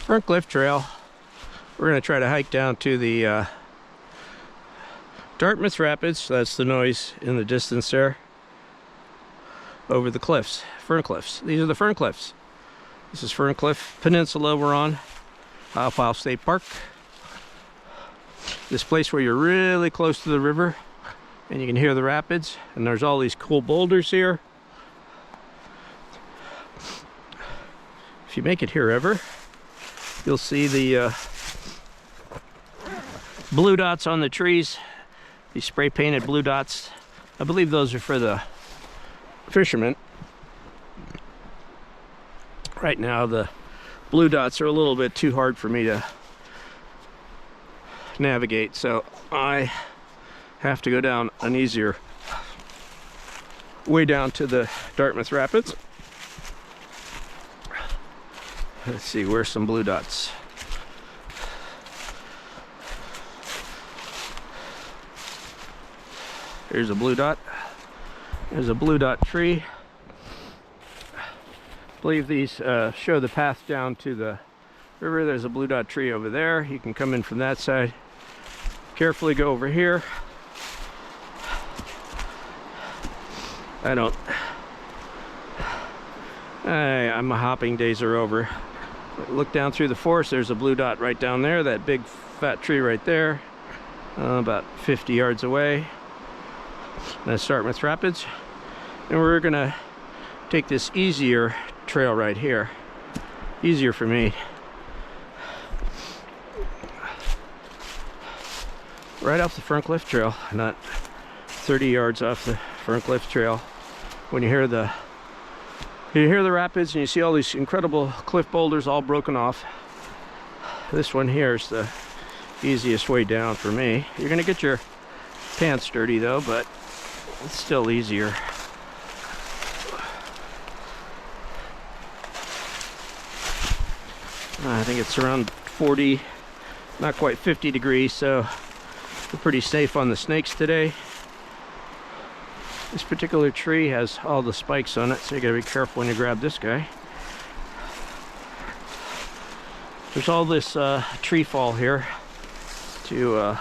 Fern Cliff Trail. We're going to try to hike down to the Dartmouth Rapids. That's the noise in the distance there. Over the cliffs, Fern Cliffs. These are the Fern Cliffs. This is Fern Cliff Peninsula we're on. Ohiopyle State Park. This place where you're really close to the river and you can hear the rapids, and there's all these cool boulders here. If you make it here ever, you'll see the blue dots on the trees. These spray painted blue dots. I believe those are for the fishermen. Right now the blue dots are a little bit too hard for me to navigate, so I have to go down an easier way down to the Dartmouth Rapids. Let's see, where's some blue dots? Here's a blue dot. There's a blue dot tree. I believe these show the path down to the river. There's a blue dot tree over there. You can come in from that side. Carefully go over here. My hopping days are over. Look down through the forest. There's a blue dot right down there. That big fat tree right there. About 50 yards away. That's Dartmouth Rapids. And we're gonna take this easier trail right here. Easier for me. Right off the Fern Cliff Trail, not 30 yards off the Fern Cliff Trail. When you hear the rapids and you see all these incredible cliff boulders all broken off, this one here is the easiest way down for me. You're gonna get your pants dirty though, but it's still easier. I think it's around 40, not quite 50 degrees, so we're pretty safe on the snakes today. This particular tree has all the spikes on it, so you gotta be careful when you grab this guy. There's all this tree fall here to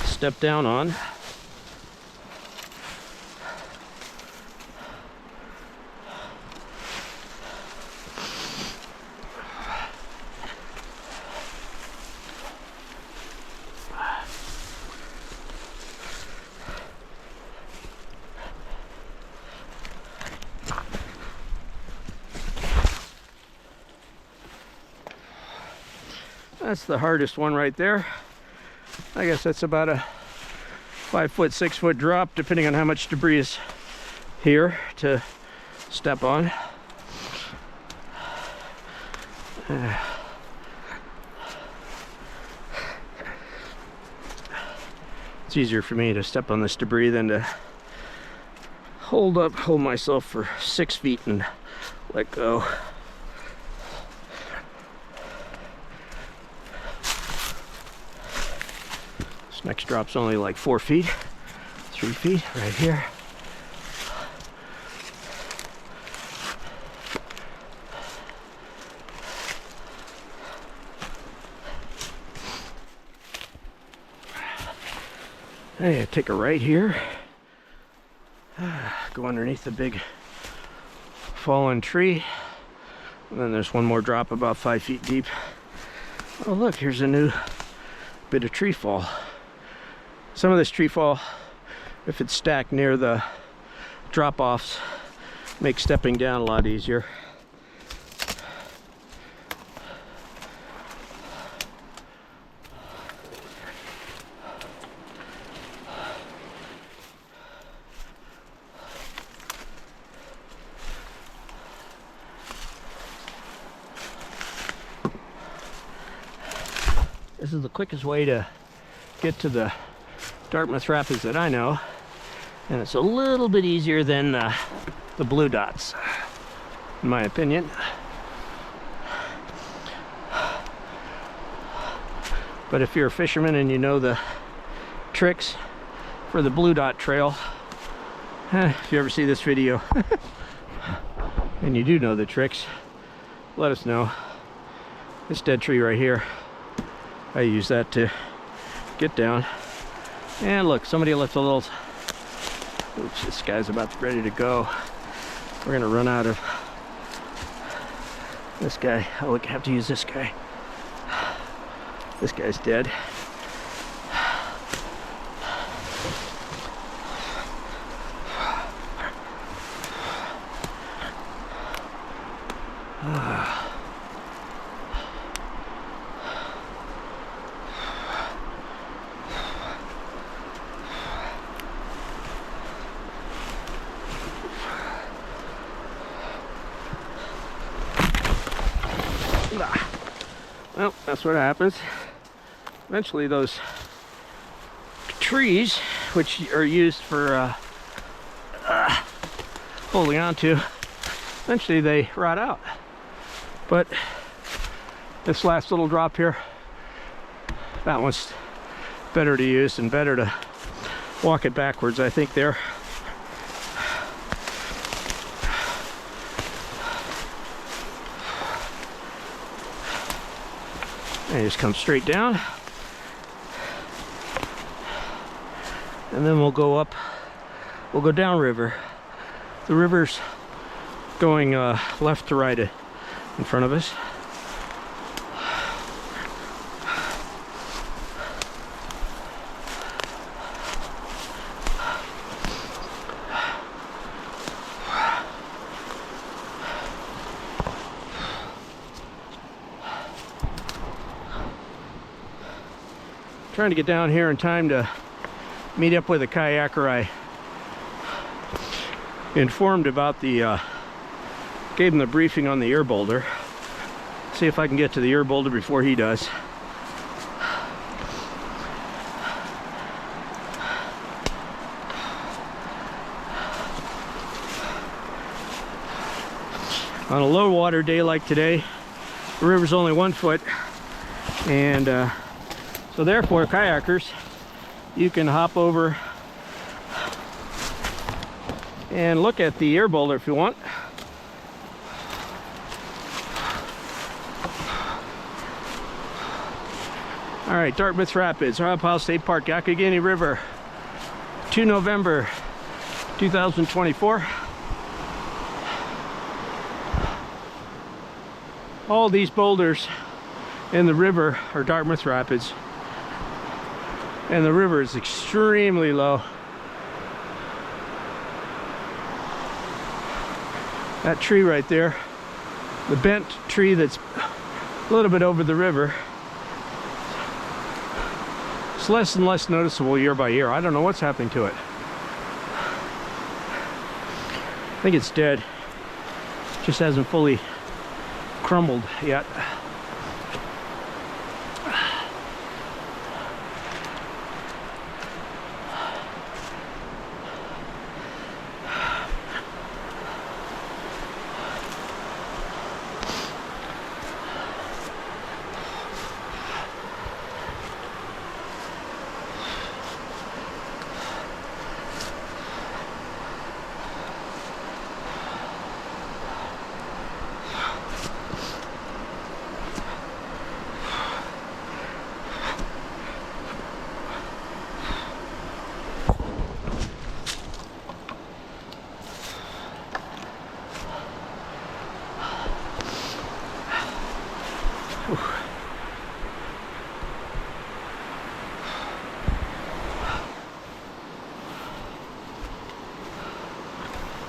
step down on. That's the hardest one right there. I guess that's about a 5 foot, 6 foot drop, depending on how much debris is here to step on. It's easier for me to step on this debris than to hold myself for 6 feet and let go. This next drop's only like 4 feet, 3 feet right here. Hey, I take a right here, go underneath the big fallen tree, and then there's one more drop about 5 feet deep. Oh look, here's a new bit of tree fall. Some of this tree fall, if it's stacked near the drop-offs, makes stepping down a lot easier. This is the quickest way to get to the Dartmouth Rapids that I know, and it's a little bit easier than the blue dots, in my opinion. But if you're a fisherman and you know the tricks for the blue dot trail, if you ever see this video and you do know the tricks, let us know. This dead tree right here, I use that to get down. And look, somebody left a little, oops, this guy's about ready to go. We're gonna run out of this guy. Oh, look, I have to use this guy. This guy's dead. Well, that's what happens. Eventually those trees, which are used for holding on to, eventually they rot out. But this last little drop here, that one's better to use and better to walk it backwards, I think, there. And just come straight down, and then we'll go up, we'll go down river. The river's going left to right in front of us. Trying to get down here in time to meet up with a kayaker I informed about the gave him the briefing on the ear boulder. See if I can get to the ear boulder before he does. On a low water day like today, the river's only 1 foot, and so therefore, kayakers, you can hop over and look at the ear boulder if you want. All right, Dartmouth Rapids, Ohiopyle State Park, Youghiogheny River, 2 November 2024. All these boulders in the river are Dartmouth Rapids. And the river is extremely low. That tree right there, the bent tree that's a little bit over the river, it's less and less noticeable year by year. I don't know what's happening to it. I think it's dead. It just hasn't fully crumbled yet.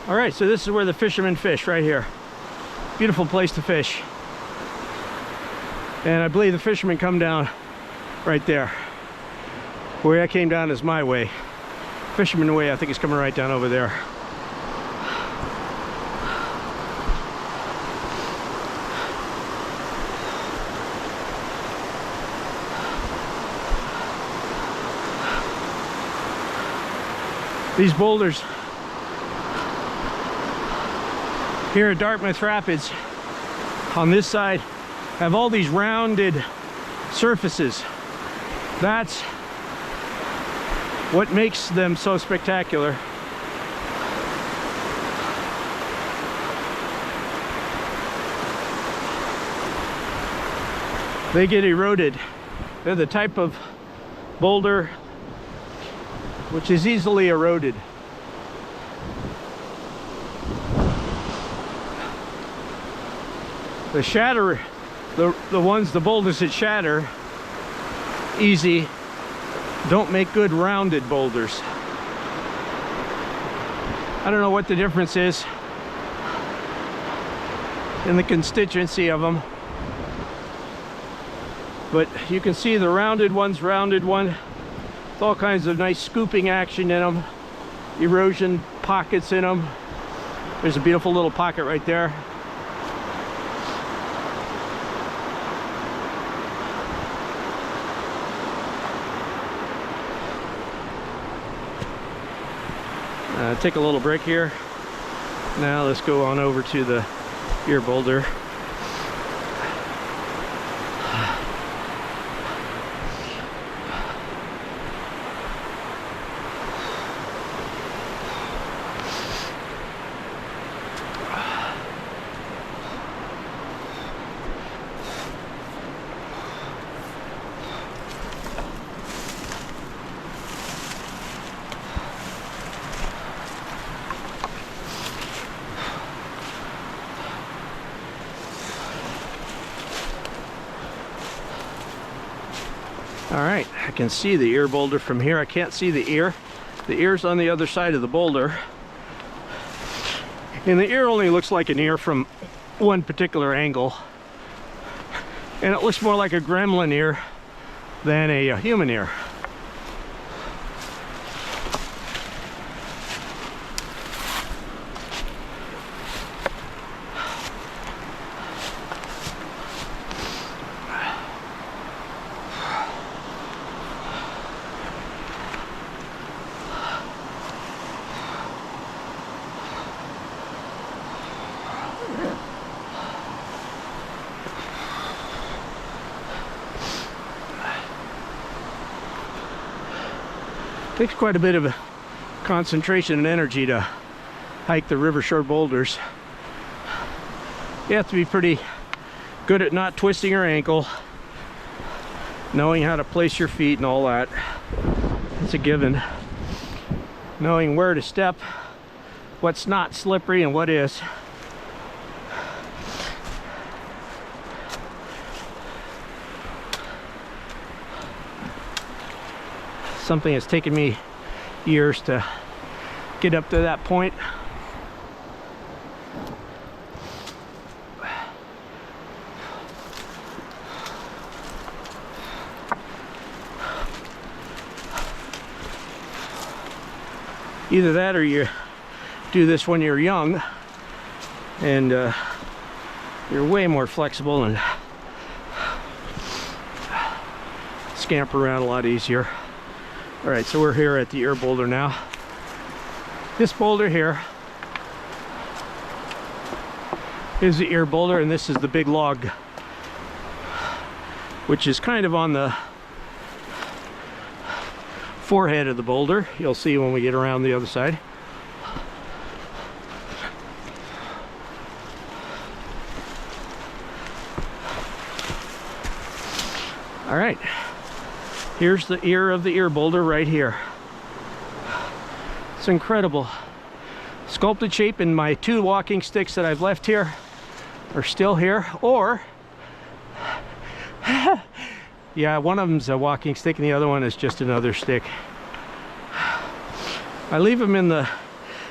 All right, so this is where the fishermen fish, right here. Beautiful place to fish. And I believe the fishermen come down right there. Where I came down is my way. Fisherman way, I think, is coming right down over there. These boulders here at Dartmouth Rapids on this side have all these rounded surfaces. That's what makes them so spectacular. they get eroded. They're the type of boulder which is easily eroded. The shatter, the boulders that shatter easy don't make good rounded boulders. I don't know what the difference is in the constituency of them, but you can see the rounded ones, rounded one with all kinds of nice scooping action in them, erosion pockets in them. There's a beautiful little pocket right there. Take a little break here. Now let's go on over to the ear boulder. Alright, I can see the ear boulder from here. I can't see the ear. The ear's on the other side of the boulder. And the ear only looks like an ear from one particular angle. And it looks more like a gremlin ear than a human ear. Takes quite a bit of concentration and energy to hike the river shore boulders. You have to be pretty good at not twisting your ankle, knowing how to place your feet and all that. It's a given. Knowing where to step, what's not slippery and what is. Something that's taken me years to get up to that point. Either that or you do this when you're young and you're way more flexible and scamper around a lot easier. All right, so we're here at the ear boulder now. This boulder here is the ear boulder, and this is the big log, which is kind of on the forehead of the boulder. You'll see when we get around the other side. All right. Here's the ear of the ear boulder right here. It's incredible. Sculpted shape, and my two walking sticks that I've left here are still here. Or, yeah, one of them's a walking stick and the other one is just another stick. I leave them in the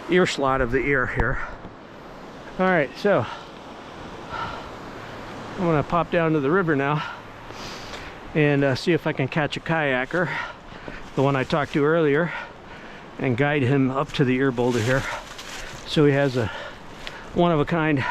ear slot of the ear here. All right, so I'm gonna pop down to the river now and see if I can catch a kayaker, the one I talked to earlier, and guide him up to the ear boulder here so he has a one-of-a-kind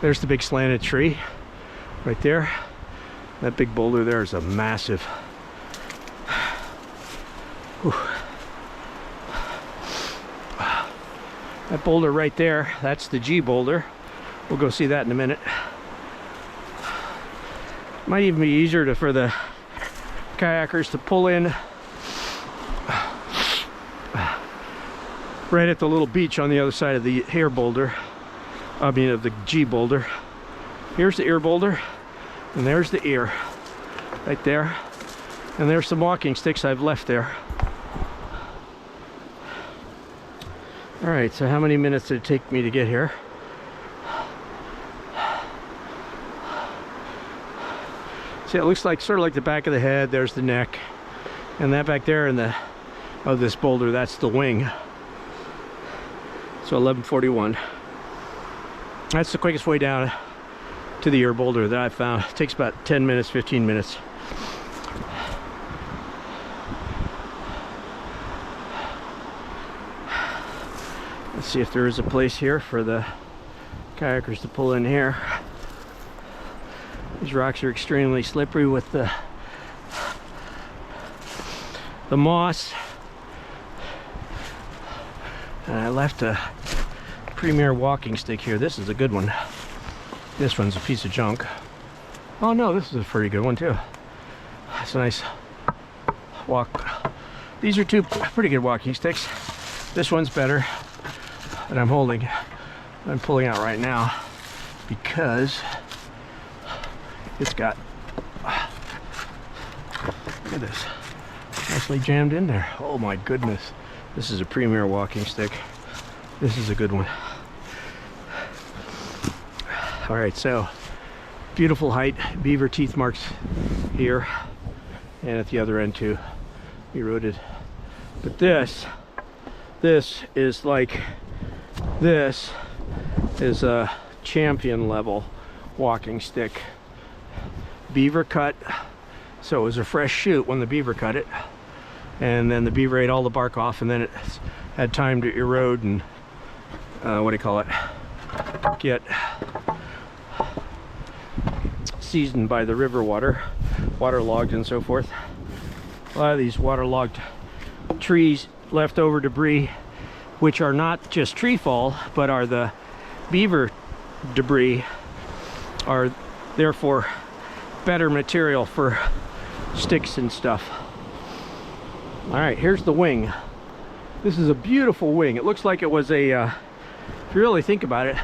There's the big slanted tree right there. That big boulder there is a massive. Whew. That boulder right there, that's the G boulder. We'll go see that in a minute. Might even be easier for the kayakers to pull in right at the little beach on the other side of the ear boulder. I mean of the G boulder. Here's the ear boulder, and there's the ear right there, and there's some walking sticks I've left there. All right, so how many minutes did it take me to get here? See, it looks like sort of like the back of the head. There's the neck, and that back there in the of this boulder, that's the wing. So 11:41. That's the quickest way down to the ear boulder that I found. It takes about 10 minutes, 15 minutes. Let's see if there is a place here for the kayakers to pull in here. These rocks are extremely slippery with the moss. And I left a Premier walking stick here. This is a good one. This one's a piece of junk. Oh no, this is a pretty good one too. It's a nice walk. These are two pretty good walking sticks. This one's better that I'm holding. I'm pulling out right now because it's got, look at this, nicely jammed in there. Oh my goodness, this is a Premier walking stick. This is a good one. All right, so beautiful height, beaver teeth marks here, and at the other end too, eroded. But this is like, this is a champion level walking stick. Beaver cut, so it was a fresh shoot when the beaver cut it, and then the beaver ate all the bark off, and then it had time to erode and what do you call it, get seasoned by the river water, waterlogged and so forth. A lot of these waterlogged trees, leftover debris, which are not just tree fall but are the beaver debris, are therefore better material for sticks and stuff. All right, here's the wing. This is a beautiful wing. It looks like it was a, if you really think about it,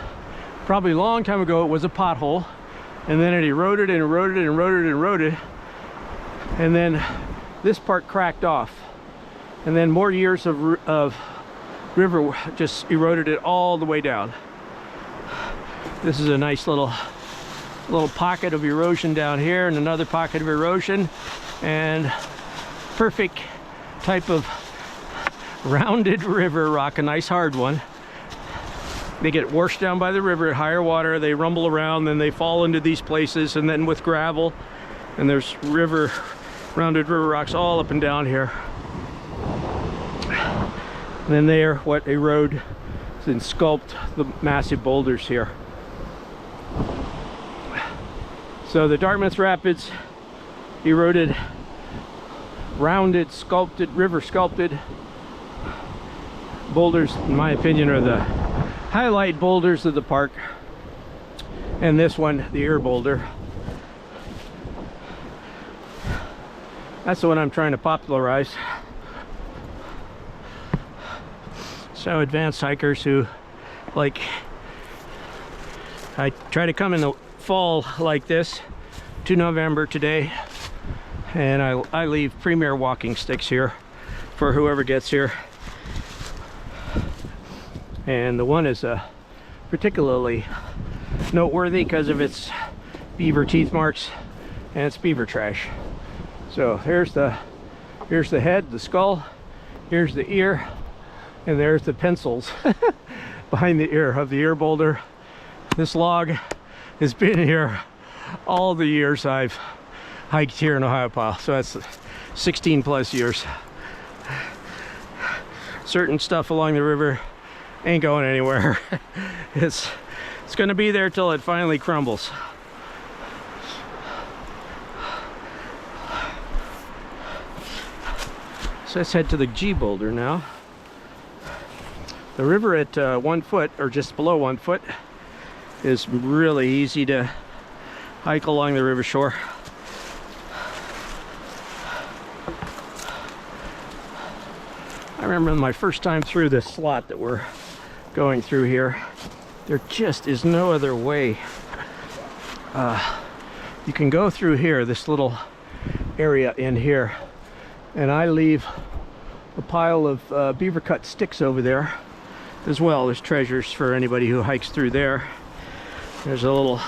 probably a long time ago it was a pothole, and then it eroded and eroded and eroded and eroded, and then this part cracked off, and then more years of river just eroded it all the way down. This is a nice little pocket of erosion down here, and another pocket of erosion, and perfect type of rounded river rock, a nice hard one. They get washed down by the river at higher water, they rumble around, then they fall into these places, and then with gravel, and there's rounded river rocks all up and down here. And then they are what erode and sculpt the massive boulders here. So the Dartmouth Rapids eroded, rounded, sculpted, river sculpted boulders, in my opinion, are the highlight boulders of the park. And this one, the ear boulder, that's the one I'm trying to popularize. So advanced hikers who, like, I try to come in the fall like this to November today, and I leave Premier walking sticks here for whoever gets here. And the one is particularly noteworthy because of its beaver teeth marks and its beaver trash. So here's the head, the skull, here's the ear, and there's the pencils behind the ear of the ear boulder. This log has been here all the years I've hiked here in Ohiopyle, so that's 16 plus years. Certain stuff along the river ain't going anywhere. It's gonna be there till it finally crumbles. So let's head to the G boulder now. The river at 1 foot, or just below 1 foot, is really easy to hike along the river shore. I remember my first time through this slot that we're going through here, there just is no other way. You can go through here, this little area in here, and I leave a pile of beaver cut sticks over there as well. There's treasures for anybody who hikes through there. There's a little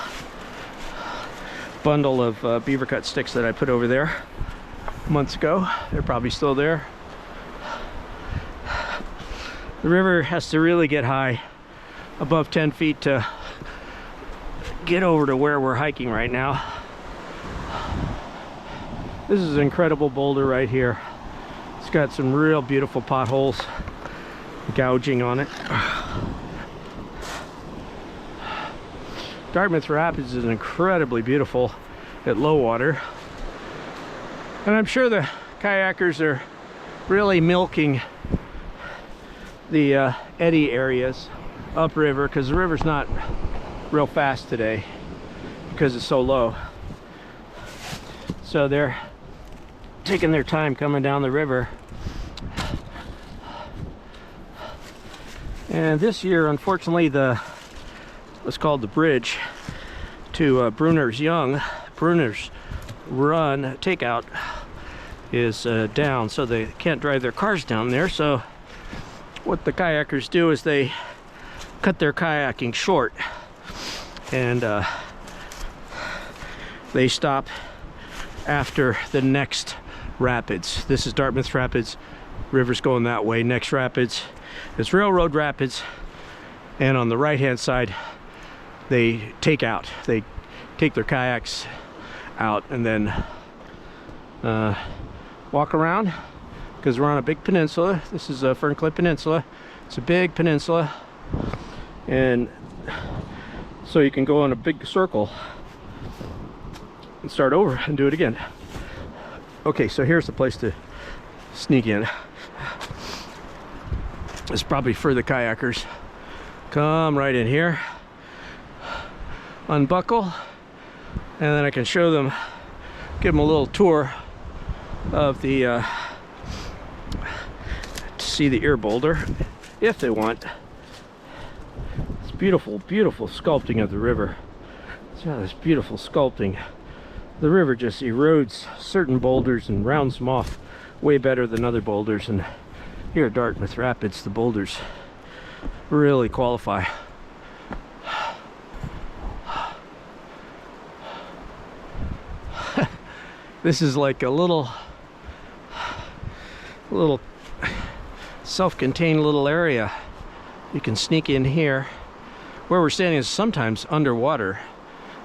bundle of beaver cut sticks that I put over there months ago. They're probably still there. The river has to really get high, above 10 feet, to get over to where we're hiking right now. This is an incredible boulder right here. It's got some real beautiful potholes, gouging on it. Dartmouth Rapids is incredibly beautiful at low water. And I'm sure the kayakers are really milking the eddy areas upriver, because the river's not real fast today because it's so low. So they're taking their time coming down the river. And this year, unfortunately, what's called the bridge to Brunner's Run takeout is down, so they can't drive their cars down there. So what the kayakers do is they cut their kayaking short, and they stop after the next rapids. This is Dartmouth Rapids. River's going that way. Next rapids is Railroad Rapids, and on the right hand side they take their kayaks out and then walk around, because we're on a big peninsula. This is a Fern Cliff Peninsula. It's a big peninsula, and so you can go in a big circle and start over and do it again. Okay, so here's the place to sneak in. It's probably for the kayakers. Come right in here, unbuckle, and then I can show them, give them a little tour of the to see the ear boulder if they want. It's beautiful, beautiful sculpting of the river. It's got this beautiful sculpting. The river just erodes certain boulders and rounds them off way better than other boulders, and here at Dartmouth Rapids the boulders really qualify. This is like a little self-contained little area. You can sneak in here. Where we're standing is sometimes underwater.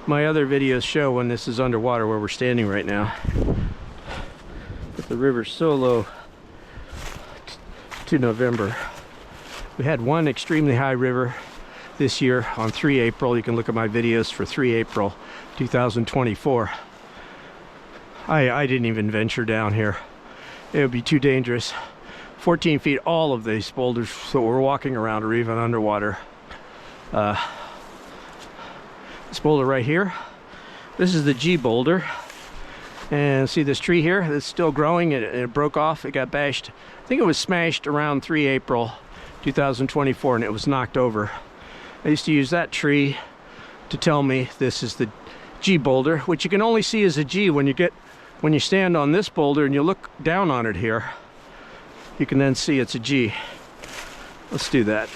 My other videos show when this is underwater, where we're standing right now. But the river's so low to November. We had one extremely high river this year on 3 April. You can look at my videos for 3 April 2024. I didn't even venture down here. It would be too dangerous. 14 feet, all of these boulders that we're walking around are even underwater. This boulder right here, this is the G boulder, and see this tree here that's still growing. It broke off, it got bashed. I think it was smashed around 3 April 2024, and it was knocked over. I used to use that tree to tell me this is the G boulder, which you can only see as a G when you stand on this boulder and you look down on it here. You can then see it's a G. Let's do that.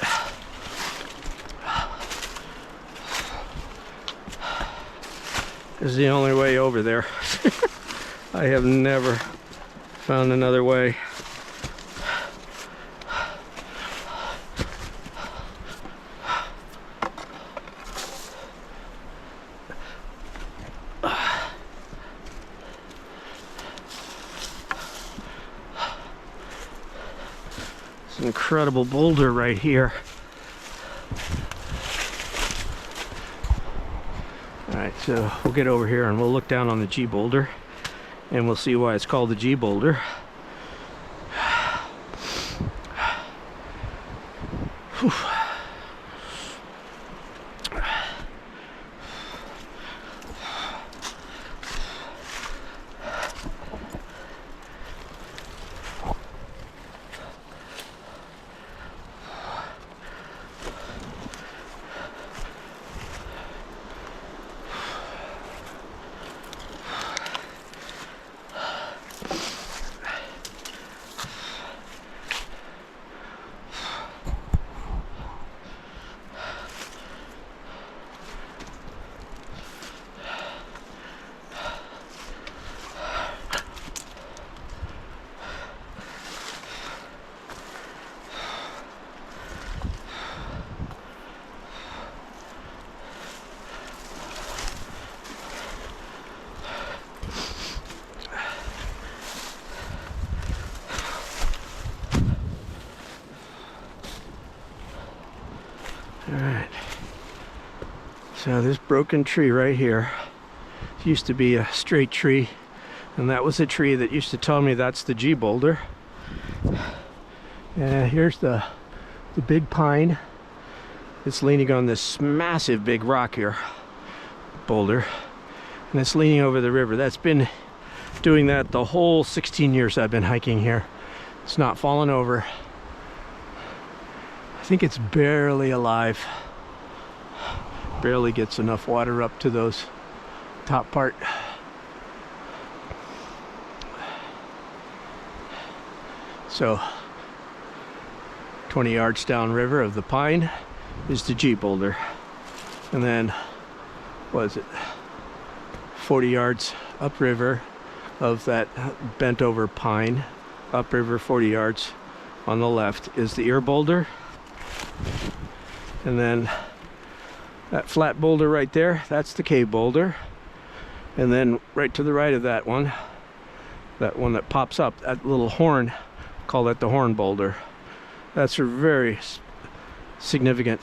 This is the only way over there. I have never found another way. It's an incredible boulder right here. Alright, so we'll get over here and we'll look down on the G boulder and we'll see why it's called the G boulder. Whew. All right. So this broken tree right here used to be a straight tree, and that was a tree that used to tell me that's the G boulder. And here's the big pine. It's leaning on this massive big rock here, boulder, and it's leaning over the river. That's been doing that the whole 16 years I've been hiking here. It's not fallen over. I think it's barely alive. Barely gets enough water up to those top part. So 20 yards downriver of the pine is the G boulder, and then what is it, 40 yards upriver of that bent over pine, upriver 40 yards on the left is the ear boulder, and then that flat boulder right there, that's the cave boulder. And then right to the right of that one that pops up, that little horn, call that the horn boulder. That's a very significant,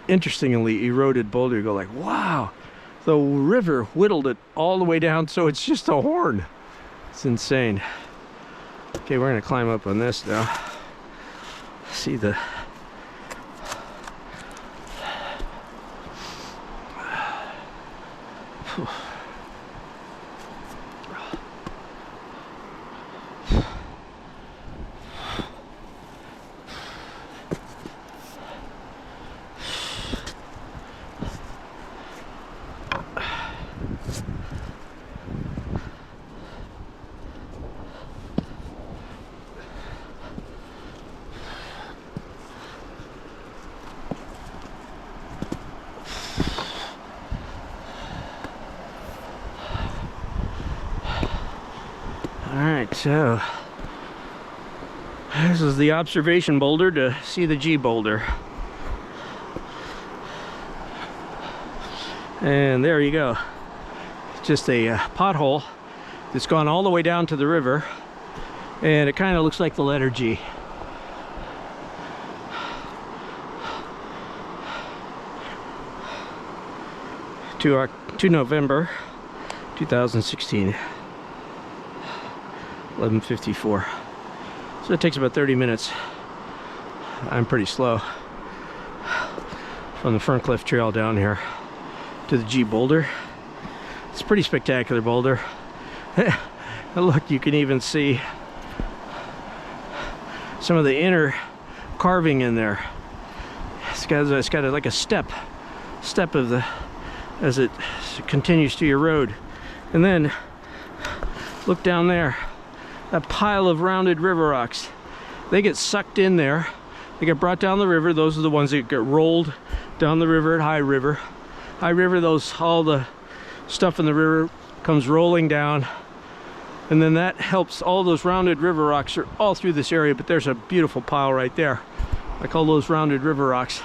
interestingly eroded boulder. You go like, wow, the river whittled it all the way down so it's just a horn. It's insane. Okay, we're gonna climb up on this now. See the so this is the observation boulder to see the G boulder. And there you go. Just a pothole that's gone all the way down to the river, and it kind of looks like the letter G. To November 2016. 11:54. So it takes about 30 minutes. I'm pretty slow from the Fern Cliff trail down here to the G boulder. It's a pretty spectacular boulder. Look, you can even see some of the inner carving in there. It's got like a step of the, as it continues to erode. And then look down there. That pile of rounded river rocks, they get sucked in there, they get brought down the river. Those are the ones that get rolled down the river at high river, all the stuff in the river comes rolling down, and then that helps. All those rounded river rocks are all through this area, but there's a beautiful pile right there. I call those rounded river rocks.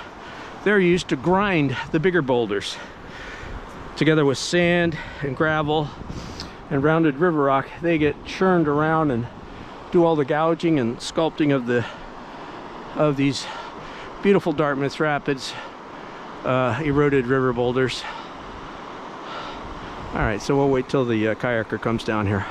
They're used to grind the bigger boulders together with sand and gravel and rounded river rock. They get churned around and do all the gouging and sculpting of these beautiful Dartmouth Rapids eroded river boulders. All right, so we'll wait till the kayaker comes down here.